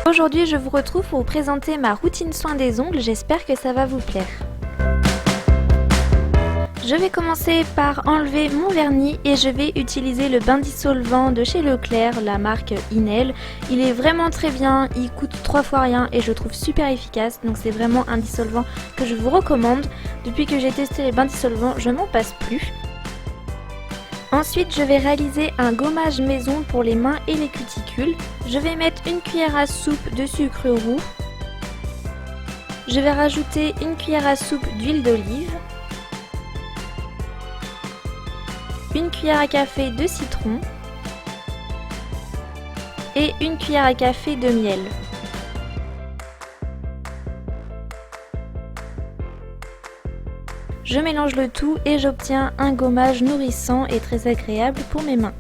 Aujourd'hui, je vous retrouve pour vous présenter ma routine soin des ongles, j'espère que ça va vous plaire. Je vais commencer par enlever mon vernis et je vais utiliser le bain dissolvant de chez Leclerc, la marque Inel. Il est vraiment très bien, il coûte 3 fois rien et je trouve super efficace, donc c'est vraiment un dissolvant que je vous recommande. Depuis que j'ai testé les bains dissolvants, je m'en passe plus. Ensuite, je vais réaliser un gommage maison pour les mains et les cuticules. Je vais mettre une cuillère à soupe de sucre roux. Je vais rajouter une cuillère à soupe d'huile d'olive. Une cuillère à café de citron. Et une cuillère à café de miel. Je mélange le tout et j'obtiens un gommage nourrissant et très agréable pour mes mains.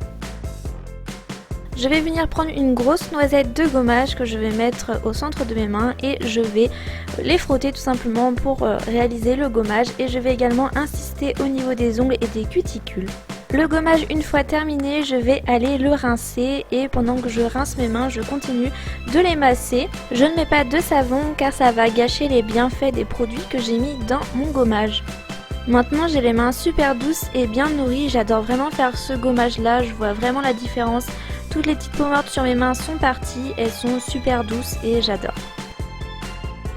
Je vais venir prendre une grosse noisette de gommage que je vais mettre au centre de mes mains et je vais les frotter tout simplement pour réaliser le gommage, et je vais également insister au niveau des ongles et des cuticules. Le gommage une fois terminé, je vais aller le rincer et pendant que je rince mes mains, je continue de les masser. Je ne mets pas de savon car ça va gâcher les bienfaits des produits que j'ai mis dans mon gommage. Maintenant j'ai les mains super douces et bien nourries, j'adore vraiment faire ce gommage là, je vois vraiment la différence. Toutes les petites peaux mortes sur mes mains sont parties, elles sont super douces et j'adore.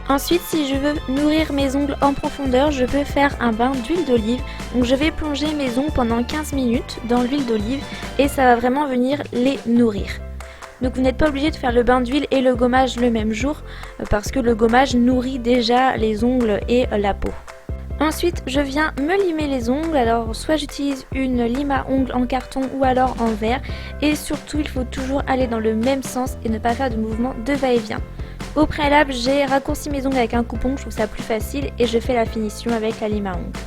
Ensuite, si je veux nourrir mes ongles en profondeur, je peux faire un bain d'huile d'olive. Donc je vais plonger mes ongles pendant 15 minutes dans l'huile d'olive et ça va vraiment venir les nourrir. Donc vous n'êtes pas obligé de faire le bain d'huile et le gommage le même jour parce que le gommage nourrit déjà les ongles et la peau. Ensuite, je viens me limer les ongles, alors soit j'utilise une lime à ongles en carton ou alors en verre, et surtout il faut toujours aller dans le même sens et ne pas faire de mouvement de va-et-vient. Au préalable, j'ai raccourci mes ongles avec un coupon, je trouve ça plus facile, et je fais la finition avec la lime à ongles.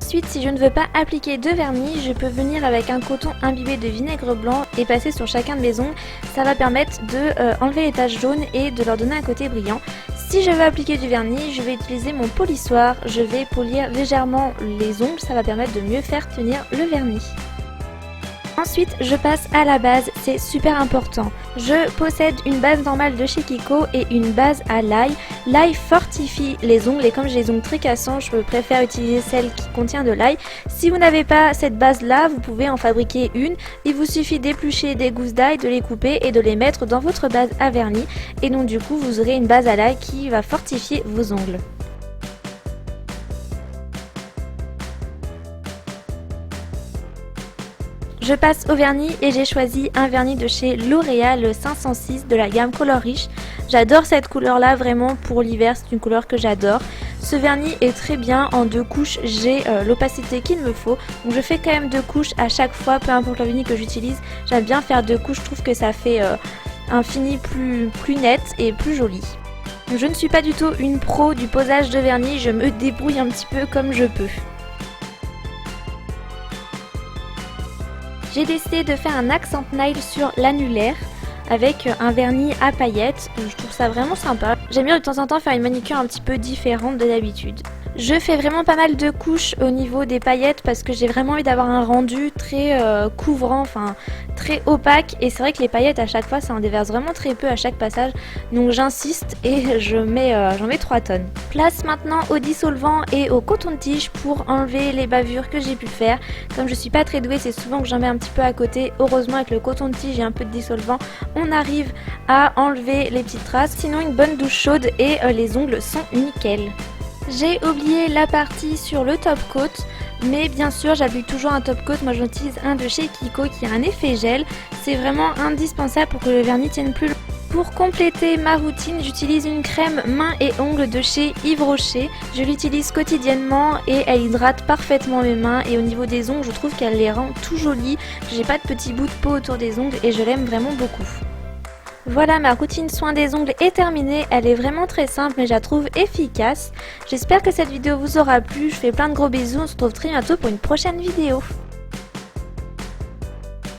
Ensuite, si je ne veux pas appliquer de vernis, je peux venir avec un coton imbibé de vinaigre blanc et passer sur chacun de mes ongles. Ça va permettre de enlever les taches jaunes et de leur donner un côté brillant. Si je veux appliquer du vernis, je vais utiliser mon polissoir. Je vais polir légèrement les ongles, ça va permettre de mieux faire tenir le vernis. Ensuite, je passe à la base, c'est super important. Je possède une base normale de chez Kiko et une base à l'ail. L'ail fortifie les ongles et comme j'ai les ongles très cassants, je préfère utiliser celle qui contient de l'ail. Si vous n'avez pas cette base là, vous pouvez en fabriquer une. Il vous suffit d'éplucher des gousses d'ail, de les couper et de les mettre dans votre base à vernis. Et donc du coup, vous aurez une base à l'ail qui va fortifier vos ongles. Je passe au vernis et j'ai choisi un vernis de chez L'Oréal 506 de la gamme Color Riche. J'adore cette couleur là, vraiment pour l'hiver, c'est une couleur que j'adore. Ce vernis est très bien en 2 couches, j'ai l'opacité qu'il me faut. Donc je fais quand même 2 couches à chaque fois, peu importe le vernis que j'utilise. J'aime bien faire 2 couches, je trouve que ça fait un fini plus net et plus joli. Je ne suis pas du tout une pro du posage de vernis, je me débrouille un petit peu comme je peux. J'ai décidé de faire un accent nail sur l'annulaire avec un vernis à paillettes. Je trouve ça vraiment sympa. J'aime bien de temps en temps faire une manicure un petit peu différente de d'habitude. Je fais vraiment pas mal de couches au niveau des paillettes parce que j'ai vraiment envie d'avoir un rendu très couvrant, enfin très opaque. Et c'est vrai que les paillettes à chaque fois ça en déverse vraiment très peu à chaque passage. Donc j'insiste et j'en mets 3 tonnes. Place maintenant au dissolvant et au coton-tige pour enlever les bavures que j'ai pu faire. Comme je suis pas très douée, c'est souvent que j'en mets un petit peu à côté. Heureusement avec le coton-tige et un peu de dissolvant, on arrive à enlever les petites traces. Sinon une bonne douche chaude et les ongles sont nickel. J'ai oublié la partie sur le top coat, mais bien sûr j'applique toujours un top coat. Moi j'utilise un de chez Kiko qui a un effet gel, c'est vraiment indispensable pour que le vernis tienne plus longtemps. Pour compléter ma routine, j'utilise une crème mains et ongles de chez Yves Rocher. Je l'utilise quotidiennement et elle hydrate parfaitement mes mains, et au niveau des ongles je trouve qu'elle les rend tout jolies. J'ai pas de petits bouts de peau autour des ongles et je l'aime vraiment beaucoup. Voilà, ma routine soin des ongles est terminée, elle est vraiment très simple mais je la trouve efficace. J'espère que cette vidéo vous aura plu, je fais plein de gros bisous, on se retrouve très bientôt pour une prochaine vidéo.